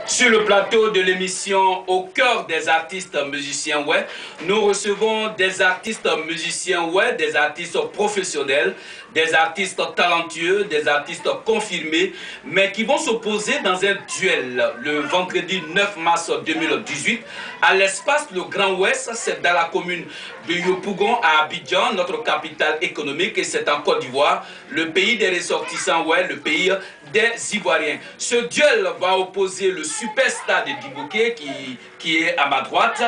Sur le plateau de l'émission Au cœur des artistes musiciens web, nous recevons des artistes musiciens web, des artistes professionnels, des artistes talentueux, des artistes confirmés, mais qui vont s'opposer dans un duel le vendredi 9 mars 2018 à l'espace Le Grand Ouest. C'est dans la commune de Yopougon à Abidjan, notre capitale économique, et c'est en Côte d'Ivoire, le pays des ressortissants web, le pays des Ivoiriens. Ce duel va opposer le superstar de Dibouké qui est à ma droite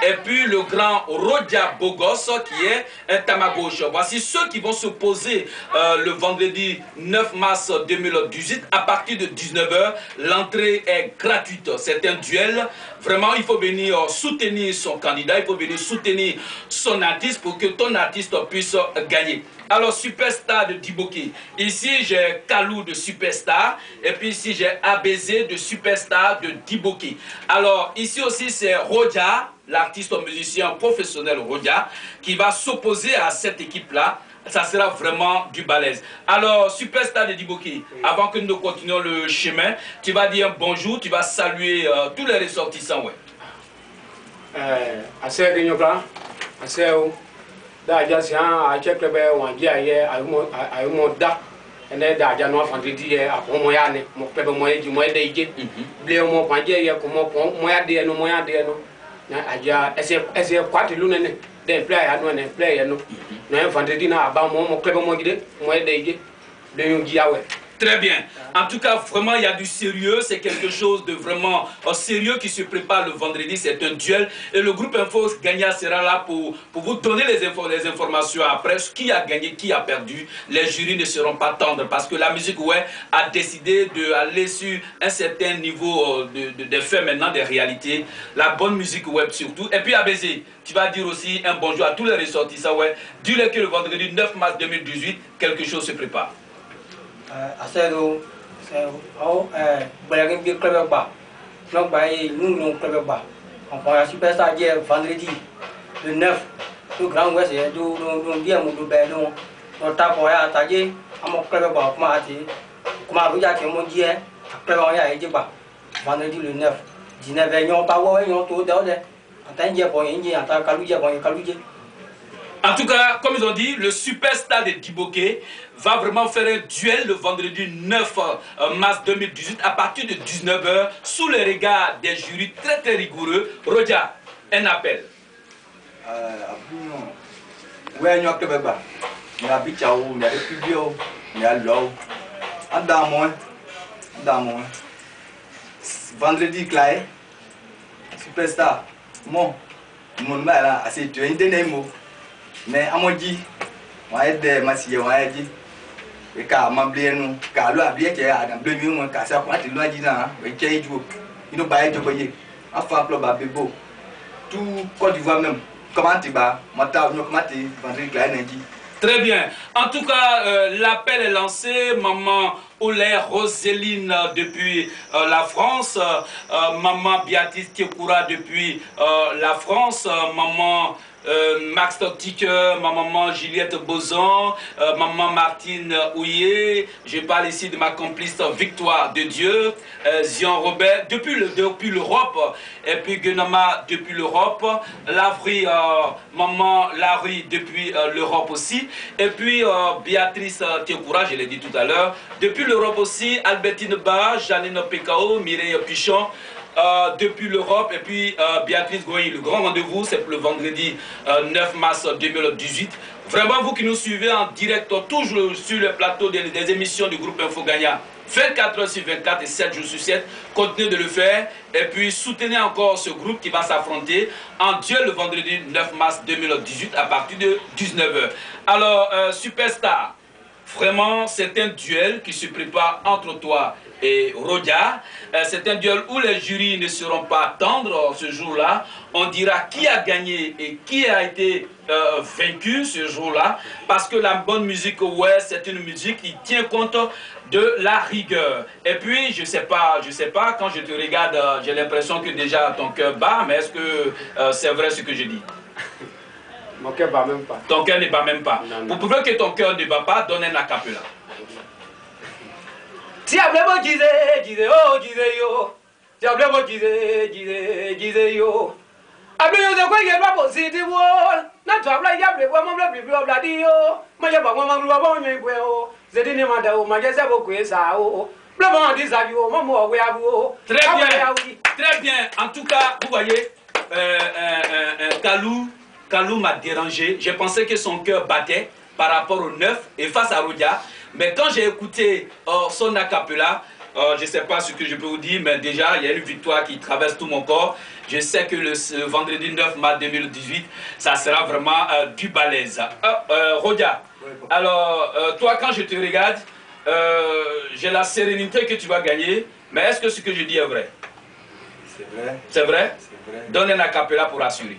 et puis le grand Rodia Bogos qui est à ma gauche. Voici ceux qui vont s'opposer le vendredi 9 mars 2018 à partir de 19 h. L'entrée est gratuite. C'est un duel. Vraiment, il faut venir soutenir son candidat, il faut venir soutenir son artiste pour que ton artiste puisse gagner. Alors, superstar de Dibouké. Ici, j'ai Kalou de superstar. Et puis ici, j'ai ABZ de superstar de Dibouké. Alors, ici aussi, c'est Rodia, l'artiste musicien professionnel Rodia, qui va s'opposer à cette équipe-là. Ça sera vraiment du balèze. Alors, superstar de Dibouké, avant que nous continuions le chemin, tu vas dire bonjour, tu vas saluer tous les ressortissants. Ouais. ene da ja no vendredi e apon mo ya ne mo pe mo e mo e de ije ble mo pa je ye ko mo ya de no na aja ese kwati lu ne de play ya no ne play ya no no vendredi na aba mo pe mo gide mo e de ije de yo gi awe. Très bien. En tout cas, vraiment, il y a du sérieux. C'est quelque chose de vraiment sérieux qui se prépare le vendredi. C'est un duel. Et le groupe Info Gagnant sera là pour vous donner les informations après. Qui a gagné, qui a perdu. Les jurys ne seront pas tendres parce que la musique web a décidé d'aller sur un certain niveau de faits maintenant, des réalités. La bonne musique web surtout. Et puis, ABZ, tu vas dire aussi un bonjour à tous les ressortissants web. Dis-leur que le vendredi 9 mars 2018, quelque chose se prépare. Asero balagin bi club ba donc ba nous club ba on va superstar hier vendredi le 9 au Grand Ouest et do bien mo do be no on tape ya taje amo club ba kuma ati kuma ruja ke mo die club ya e ba vendredi le 9 19 nyon pa wo nyon to de atanje bon yin ata kaluje bon kaluje. En tout cas, comme ils ont dit, le superstar de Dibouké va vraiment faire un duel le vendredi 9 mars 2018 à partir de 19 h sous les regards des jurys très très rigoureux. Rodia, un appel. Vendredi, Clay, superstar, mon mal, assez tu es mots. Mais à mon dit, moi de Massia, moi dit, et car ma blé, car là, bien qu'il y a un bleu, car ça point de loin d'Ina, et qu'il y a il nous baille de voyer, enfin, club à Bébo. Tout Côte d'Ivoire même, comment tu vas, moi t'as vu comment tu vas dit. Très bien. En tout cas, l'appel est lancé. Maman Olé Roseline depuis la France. Maman Béatrice Tiekoura depuis la France. Maman Max Toctiker, ma maman Juliette Bozon, maman Martine Houillet. Je parle ici de ma complice Victoire de Dieu, Zion Robert depuis l'Europe, et puis Guenama depuis l'Europe, Lavry, maman Larry depuis l'Europe aussi, et puis Béatrice Tiekoura, je l'ai dit tout à l'heure, depuis l'Europe aussi, Albertine Ba, Janine Pekao, Mireille Pichon, depuis l'Europe, et puis Béatrice Goyi. Le grand rendez-vous, c'est le vendredi 9 mars 2018. Vraiment, vous qui nous suivez en direct, toujours sur le plateau des émissions du groupe Info Gagnant, 24 h sur 24 et 7 jours sur 7, continuez de le faire, et puis soutenez encore ce groupe qui va s'affronter en duel le vendredi 9 mars 2018 à partir de 19 h. Alors, superstar, vraiment, c'est un duel qui se prépare entre toi et Rodia. C'est un duel où les jurys ne seront pas tendres ce jour-là. On dira qui a gagné et qui a été vaincu ce jour-là. Parce que la bonne musique, ouais, c'est une musique qui tient compte de la rigueur. Et puis, je sais pas, quand je te regarde, j'ai l'impression que déjà ton cœur bat, mais est-ce que c'est vrai ce que je dis? Mon cœur ne bat même pas. Ton cœur ne bat même pas. Pour prouver que ton cœur ne bat pas, donne un acapella. Si a vraiment disait, oh, disait yo, Tu as vraiment disé yo. Après, je sais quoi, il y a pas possible. Na tu as pas y a plus vraiment plus bla dio. Moi j'ai pas vraiment vraiment mais quoi. C'est dit ma da o ma j'ai beaucoup ça o. Blanc dit ça yo, moi ouais à vous. Très bien. Très bien. En tout cas, vous voyez Kalou m'a dérangé. J'ai pensé que son cœur battait par rapport au 9 et face à Rodia. Mais quand j'ai écouté son acapella, je ne sais pas ce que je peux vous dire, mais déjà, il y a une victoire qui traverse tout mon corps. Je sais que le vendredi 9 mars 2018, ça sera vraiment du balèze. Rodia, alors, toi, quand je te regarde, j'ai la sérénité que tu vas gagner, mais est-ce que ce que je dis est vrai? C'est vrai. C'est vrai? C'est vrai. Donne un acapella pour assurer.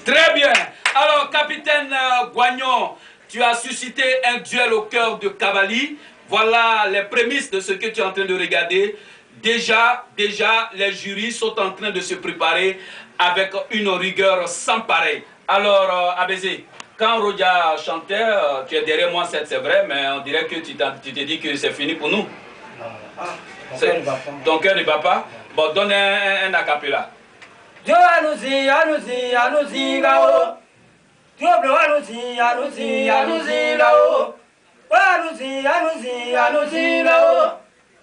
Très bien. Alors, capitaine Guagnon, tu as suscité un duel au cœur de Cavalli. Voilà les prémices de ce que tu es en train de regarder. Déjà, les jurys sont en train de se préparer avec une rigueur sans pareil. Alors, Abézé, quand Rodia chantait, tu es derrière moi, c'est vrai, mais on dirait que tu t'es dit que c'est fini pour nous. Ton cœur ne bat pas. Bon, donne un acapella. Dieu allons-y, allons-y, allons-y là-haut. Dieu allons-y, allons-y, allons-y là-haut. Allons-y, allons-y, allons-y là-haut.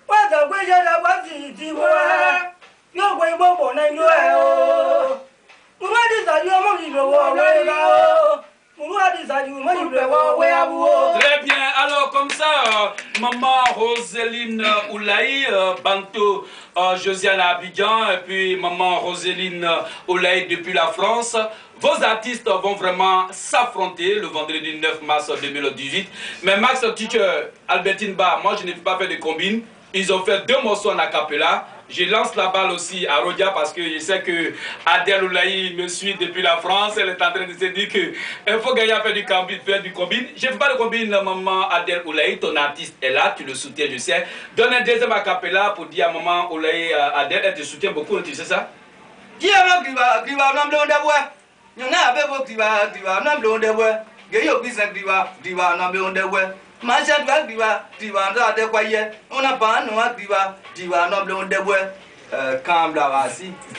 What's up, where's your what's you're going to na you oh. What is that your money no What is that your money where Très bien, alors comme ça, maman Roseline Oulaï, Banto Josiane Abidjan, et puis maman Roseline Oulaï depuis la France. Vos artistes vont vraiment s'affronter le vendredi 9 mars 2018. Mais Max Teacher, Albertine Ba, moi je n'ai pas fait de combine. Ils ont fait 2 morceaux en acapella. Je lance la balle aussi à Rodia parce que je sais que Adèle Oulaï me suit depuis la France. Elle est en train de se dire qu'il faut gagner à faire du combine. Je ne fais pas de combine, maman Adèle Oulaï. Ton artiste est là, tu le soutiens, je sais. Donne un deuxième acapella pour dire à maman Oulaï, Adèle, elle te soutient beaucoup, tu sais ça?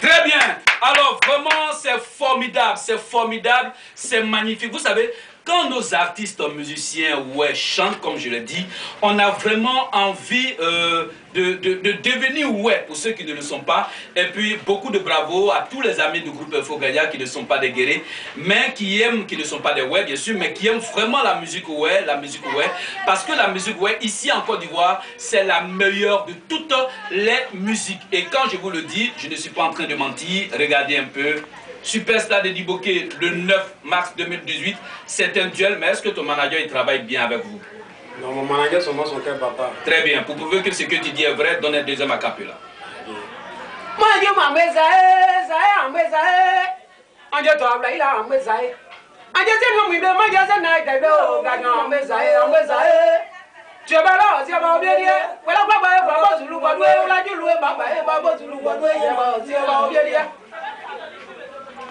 Très bien. Alors vraiment c'est formidable, c'est magnifique. Vous savez, quand nos artistes musiciens chantent, comme je l'ai dit, on a vraiment envie de devenir pour ceux qui ne le sont pas. Et puis beaucoup de bravo à tous les amis du groupe Fogaya qui ne sont pas des guerriers, mais qui aiment, qui ne sont pas des bien sûr, mais qui aiment vraiment la musique parce que la musique ici en Côte d'Ivoire, c'est la meilleure de toutes les musiques. Et quand je vous le dis, je ne suis pas en train de mentir, regardez un peu. Superstar de Diboké le 9 mars 2018, c'est un duel, mais est-ce que ton manager il travaille bien avec vous? Non, mon manager, son cœur papa. Très bien, pour prouver que ce que tu dis est vrai, donne un deuxième acapella. Moi, je m'en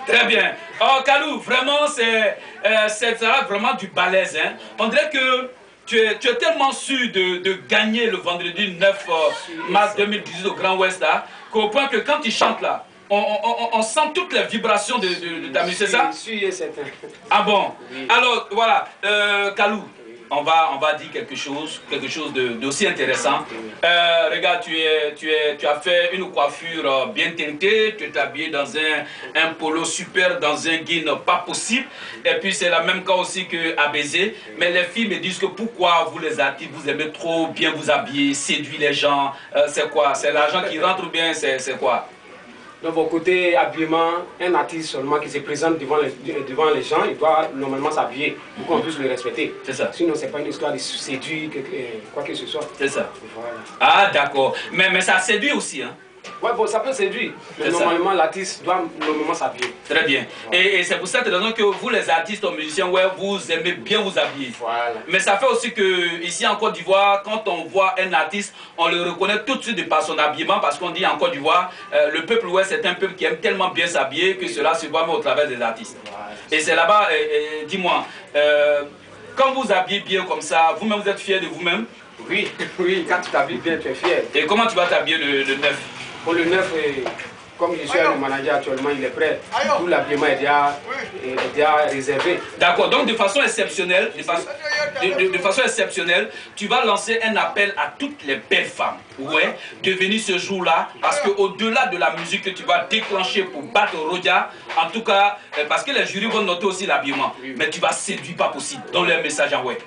Très bien. Oh, Kalou, vraiment, c'est vraiment du balèze. Hein? On dirait que tu es tellement sûr de gagner le vendredi 9 mars 2018 au Grand Ouest, là, qu'au point que quand tu chantes là, on sent toutes les vibrations de ta musique, c'est ça? Oui, certain. Ah bon? Oui. Alors, voilà, Kalou. On va dire quelque chose d'aussi intéressant. Regarde, tu as fait une coiffure bien teintée, tu es habillé dans un polo super, dans un jean pas possible. Et puis c'est le même cas aussi que Abézé. Mais les filles me disent que pourquoi vous les artistes, vous aimez trop bien vous habiller, séduire les gens. C'est quoi? C'est l'argent qui rentre ou bien c'est quoi? Donc, au côté habillement, un artiste seulement qui se présente devant les gens, il doit normalement s'habiller pour qu'on puisse le respecter. C'est ça. Sinon, c'est pas une histoire de séduire, quoi que ce soit. C'est ça. Voilà. Ah, d'accord. Mais ça séduit aussi, hein? Ouais, bon, ça peut séduire. Mais normalement, l'artiste doit normalement s'habiller. Très bien. Et c'est pour cette raison que vous, les artistes ou musiciens, ouais, vous aimez bien vous habiller. Voilà. Mais ça fait aussi que ici en Côte d'Ivoire, quand on voit un artiste, on le reconnaît tout de suite par son habillement, parce qu'on dit en Côte d'Ivoire, le peuple ouais, c'est un peuple qui aime tellement bien s'habiller que cela se voit même au travers des artistes. Voilà. Et c'est là-bas, dis-moi, quand vous habillez bien comme ça, vous-même vous êtes fier de vous-même? Oui, oui, quand tu t'habilles bien, tu es fier. Et comment tu vas t'habiller le 9? Pour le 9, comme je suis le manager actuellement, il est prêt. Tout l'habillement est déjà réservé. D'accord, donc de façon exceptionnelle, de façon exceptionnelle, tu vas lancer un appel à toutes les belles femmes, ouais, de venir ce jour-là, parce qu'au-delà de la musique que tu vas déclencher pour battre Rodia, en tout cas, parce que les jurys vont noter aussi l'habillement, mais tu vas séduire pas possible, dans leur message en ouais.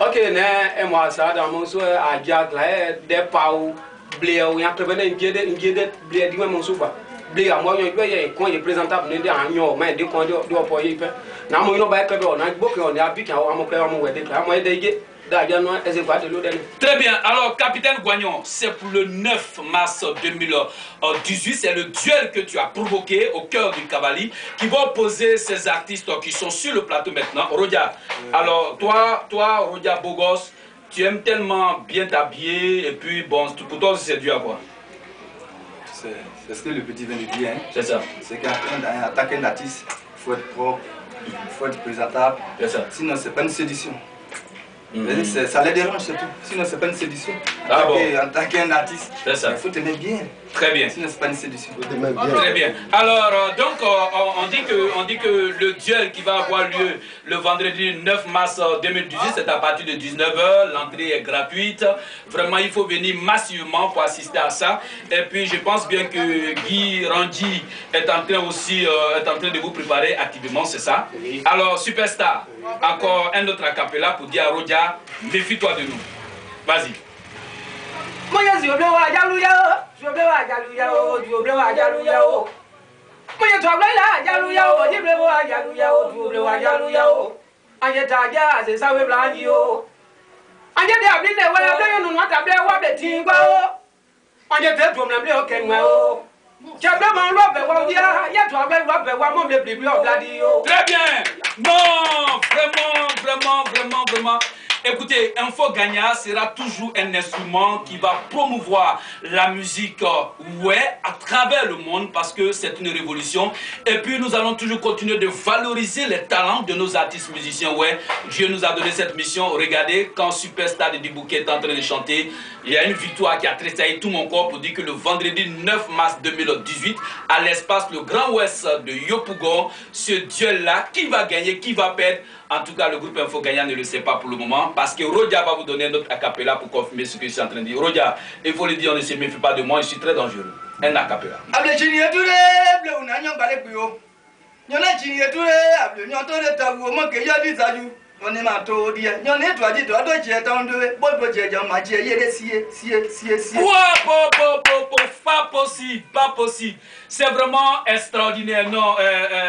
Ok, et moi ça dans mon souhait à Jack là, des pau, blé ou y'a prévenu une guide blé dis-moi mon souhait. Blé à moi, il y a quand il est présentable, il y a un yon, mais des quand il doit pas y faire. N'a moi il n'a pas que on a beaucoup on est habitué à mon père mon wedding, à moi des Très bien. Alors, capitaine Gouagnon, c'est pour le 9 mars 2018. C'est le duel que tu as provoqué au cœur du Cavali qui va opposer ces artistes qui sont sur le plateau maintenant. Rodia, alors toi, Rodia Bogos, tu aimes tellement bien t'habiller et puis bon, pour toi, c'est dû à quoi? C'est ce que le petit vient de dire. Hein. C'est ça. C'est qu'en tant qu'un artiste, il faut être propre, il faut être présentable. C'est ça. Sinon, c'est pas une sédition. Ça les dérange surtout, sinon c'est pas une séduction. En tant qu'un artiste, il faut t'aimer bien. Très bien. Sinon c'est pas une séduction. Très bien. Alors donc on dit que le duel qui va avoir lieu le vendredi 9 mars 2018, c'est à partir de 19 h, l'entrée est gratuite. Vraiment il faut venir massivement pour assister à ça. Et puis je pense bien que Guy Randi est en train aussi de vous préparer activement, c'est ça? Oui. Alors Superstar, encore un autre acapella pour dire à Rodia, méfie-toi de nous. Vas-y. Moi je suis au bleu à Jalouya, je suis au bleu à Jalouya, je suis au bleu à Jalouya. Moi je suis au bleu à Jalouya, je suis au bleu à Jalouya, je suis au bleu à Jalouya. Anje taja c'est ça we blandio. Anje de abli ne wala bleu nous noir table wa be tingwa o. Anje te drum na bleu kenwa o. Très bien. Non, vraiment. Écoutez, Info Gagna sera toujours un instrument qui va promouvoir la musique ouais, à travers le monde parce que c'est une révolution. Et puis nous allons toujours continuer de valoriser les talents de nos artistes musiciens. Ouais, Dieu nous a donné cette mission. Regardez, quand Superstar de Dibouquet est en train de chanter, il y a une victoire qui a tressailli tout mon corps pour dire que le vendredi 9 mars 2018, à l'espace le Grand Ouest de Yopougon, ce duel-là, qui va gagner, qui va perdre? En tout cas, le groupe Info Gagnant ne le sait pas pour le moment parce que Rodia va vous donner notre acapella pour confirmer ce que je suis en train de dire. Rodia, il faut le dire, on ne se méfie pas de moi, je suis très dangereux. Un acapella. On est mato dia nyone to adi to do je ton do bo je jam ma je yere sie pas possible. C'est vraiment extraordinaire. Non,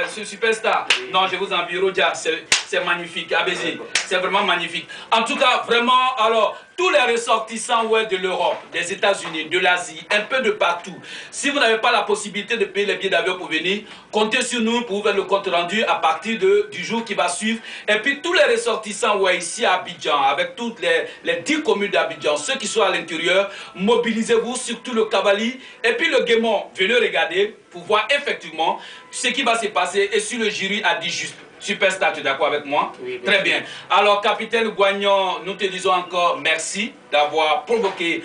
ce Superstar. Non, je vous envie, Rodia, c'est magnifique. Abézé, c'est vraiment magnifique. En tout cas, vraiment, alors, tous les ressortissants ouais, de l'Europe, des États-Unis, de l'Asie, un peu de partout. Si vous n'avez pas la possibilité de payer les billets d'avion pour venir, comptez sur nous pour vous faire le compte rendu à partir du jour qui va suivre. Et puis tous les ressortissants ouais, ici à Abidjan, avec toutes les 10 communes d'Abidjan, ceux qui sont à l'intérieur, mobilisez-vous sur tout le Cavali. Et puis le Guémon, venez regarder pour voir effectivement ce qui va se passer. Et si le jury a dit juste. Superstar, tu es d'accord avec moi? Oui, très bien. Alors, capitaine Gouagnon, nous te disons encore merci d'avoir provoqué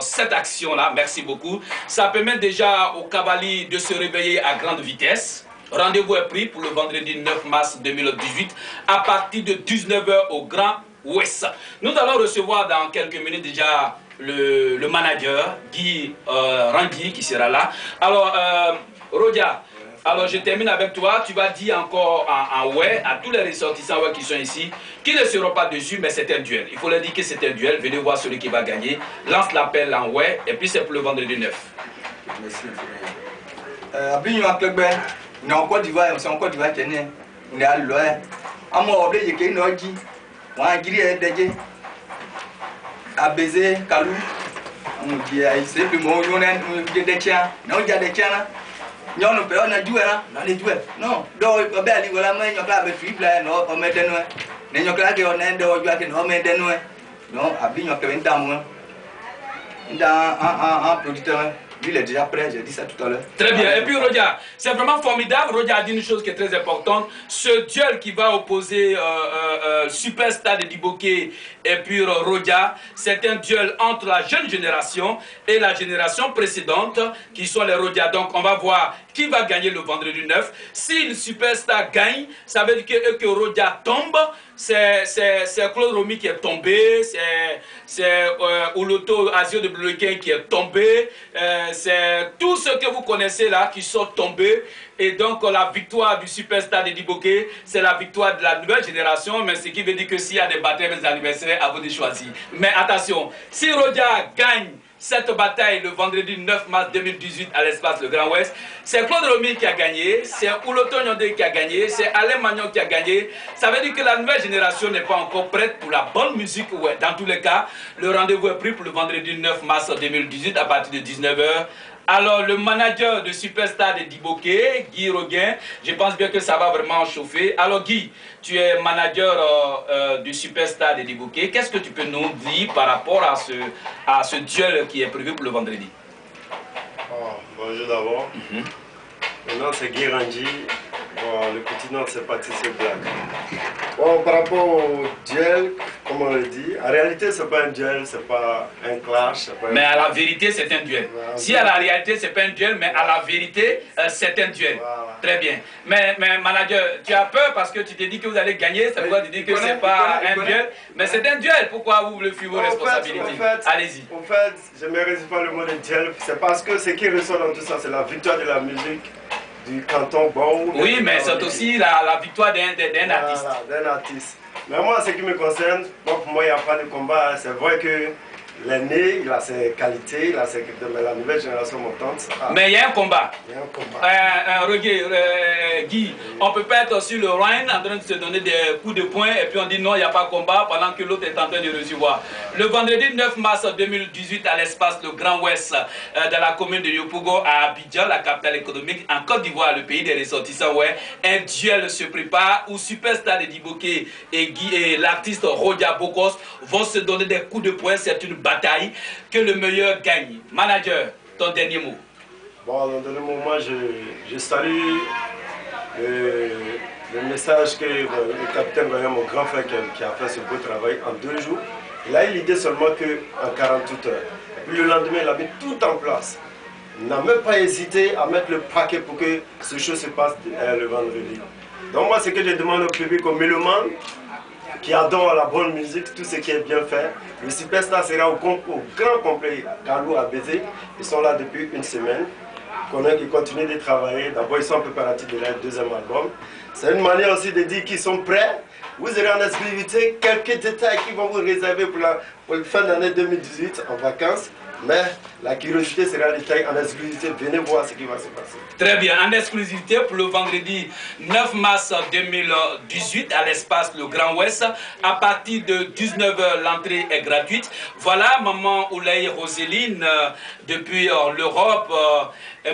cette action-là. Merci beaucoup. Ça permet déjà au Cavali de se réveiller à grande vitesse. Rendez-vous est pris pour le vendredi 9 mars 2018 à partir de 19 h au Grand Ouest. Nous allons recevoir dans quelques minutes déjà le manager, Guy Randi, qui sera là. Alors, Rodia, alors je termine avec toi, tu vas dire encore en ouais à tous les ressortissants ouais, qui sont ici, qui ne seront pas dessus, mais c'est un duel. Il faut leur dire que c'est un duel, venez voir celui qui va gagner, lance l'appel en ouais, et puis c'est pour le vendredi 9. Merci. Abignon à Club, on est en Côte d'Ivoire, on est en Côte d'Ivoire, on est à l'ouest. À moi, on est à Noji, on est à Guiri, à Baiser, Kalou, c'est plus mon on est des tiens, non, il y a des tiens. Non, on a joué là, on a joué. Non, donc, on va aller voilà, mais on va avec Philippe là, non, on met des noix. Mais on va aller on est de jouer, non, mais des noix. Non, à bien, on peut venir dans un producteur. Lui, il est déjà prêt, j'ai dit ça tout à l'heure. Très bien. Et puis, Rodia, c'est vraiment formidable. Rodia a dit une chose qui est très importante. Ce duel qui va opposer Superstar de Diboké et puis Rodia, c'est un duel entre la jeune génération et la génération précédente, qui sont les Rodia. Donc, on va voir qui va gagner le vendredi 9. Si le Superstar gagne, ça veut dire que Rodia tombe. C'est Claude Romy qui est tombé, c'est Ouloto Asio de Bloquin qui est tombé, c'est tous ceux que vous connaissez là qui sont tombés. Et donc la victoire du Superstar de Diboké, c'est la victoire de la nouvelle génération, mais ce qui veut dire que s'il y a des batailles des anniversaires, à vous de choisir. Mais attention, si Rodia gagne cette bataille le vendredi 9 mars 2018 à l'espace Le Grand Ouest, c'est Claude Romy qui a gagné, c'est Ouloto Nyondé qui a gagné, c'est Alain Magnon qui a gagné. Ça veut dire que la nouvelle génération n'est pas encore prête pour la bonne musique. Ouais, dans tous les cas, le rendez-vous est pris pour le vendredi 9 mars 2018 à partir de 19 h. Alors, le manager de Superstar de Diboké, Guy Roguin, je pense bien que ça va vraiment chauffer. Alors, Guy, tu es manager du Superstar de Diboké. Qu'est-ce que tu peux nous dire par rapport à ce duel qui est prévu pour le vendredi? Bonjour d'abord. Mon nom c'est Guy Ranji. Le petit nom c'est Patrice Black. Bon, par rapport au duel, comme on le dit, en réalité c'est pas un duel, c'est pas un clash. Mais à la vérité c'est un duel. Si à la réalité c'est pas un duel, mais à la vérité c'est un duel. Voilà. Très bien. Mais manager, tu as peur parce que tu t'es dit que vous allez gagner, ça veut dire que c'est pas un duel, mais c'est un duel. Pourquoi vous voulez fuir vos responsabilités? Allez-y. En fait, je ne résume pas le mot de duel, c'est parce que ce qui ressort dans tout ça, c'est la victoire de la musique du canton Bon. Oui, mais c'est aussi la victoire d'un artiste. D'un artiste. Mais moi, ce qui me concerne, pour moi, il n'y a pas de combat. C'est vrai que l'aîné, il a ses qualités, il a la nouvelle génération montante. Mais il y a un combat. Il y a un combat. Guy, on ne peut pas être sur le Rhine en train de se donner des coups de poing et puis on dit non, il n'y a pas de combat pendant que l'autre est en train de recevoir. Le vendredi 9 mars 2018 à l'espace Le Grand Ouest de la commune de Yopougo à Abidjan, la capitale économique en Côte d'Ivoire, le pays des ressortissants, ouais, un duel se prépare où Superstar de Diboké et l'artiste Rodia Bokos vont se donner des coups de poing. C'est une bataille que le meilleur gagne. Manager, ton dernier mot. Bon, dans le dernier mot, moi je salue le message que le capitaine Goyen, mon grand frère, qui a fait ce beau travail en 2 jours. Il a eu l'idée seulement qu'en 48 heures. Et puis le lendemain, il a mis tout en place. Il n'a même pas hésité à mettre le paquet pour que ce show se passe le vendredi. Donc moi, ce que je demande au public, aux mélomanes, qui adorent la bonne musique, tout ce qui est bien fait. Le Superstar sera au grand complet. Carlo a baisé. Ils sont là depuis 1 semaine. Ils continuent de travailler. D'abord, ils sont préparatifs de leur 2e album. C'est une manière aussi de dire qu'ils sont prêts. Vous aurez en exclusivité quelques détails qui vont vous réserver pour la fin d'année 2018 en vacances. Mais la curiosité sera le détail en exclusivité. Venez voir ce qui va se passer. Très bien, en exclusivité pour le vendredi 9 mars 2018 à l'espace Le Grand Ouest. À partir de 19 h, l'entrée est gratuite. Voilà, maman Oulay Roséline depuis l'Europe,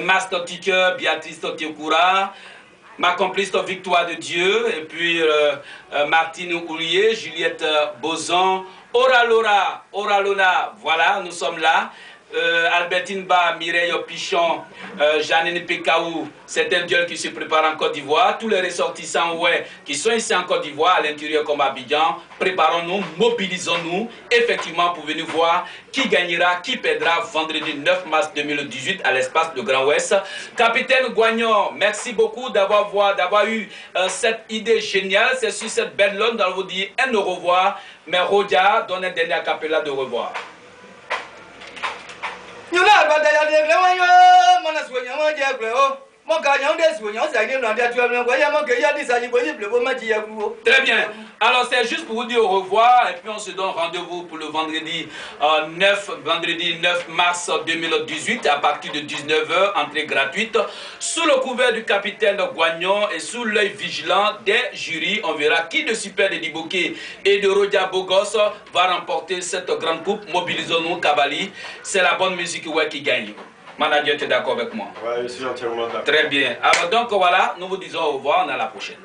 Master Teacher, Béatrice Tokura, ma complice Victoire de Dieu, et puis Martine Oulier, Juliette Bozon, Ora Lona, voilà, nous sommes là. Albertine Ba, Mireille Pichon, Janine Pekaou, c'est un duel qui se prépare en Côte d'Ivoire. Tous les ressortissants ouais, qui sont ici en Côte d'Ivoire, à l'intérieur comme à Abidjan, préparons-nous, mobilisons-nous effectivement pour venir voir qui gagnera, qui perdra vendredi 9 mars 2018 à l'espace de Grand Ouest. Capitaine Guagnon, merci beaucoup d'avoir eu cette idée géniale. C'est sur cette belle lune dans vous dire un au revoir, mais Rodia donne un dernier acapella de revoir. Très bien. Alors c'est juste pour vous dire au revoir et puis on se donne rendez-vous pour le vendredi 9 mars 2018 à partir de 19h, entrée gratuite, sous le couvert du capitaine Guagnon et sous l'œil vigilant des jurys. On verra qui de Super de Diboké et de Rodia Bogos va remporter cette grande coupe. Mobilisons-nous, Kabali. C'est la bonne musique qui gagne. Manager, tu es d'accord avec moi? Oui, je suis entièrement d'accord. Très bien. Alors donc voilà, nous vous disons au revoir, à la prochaine.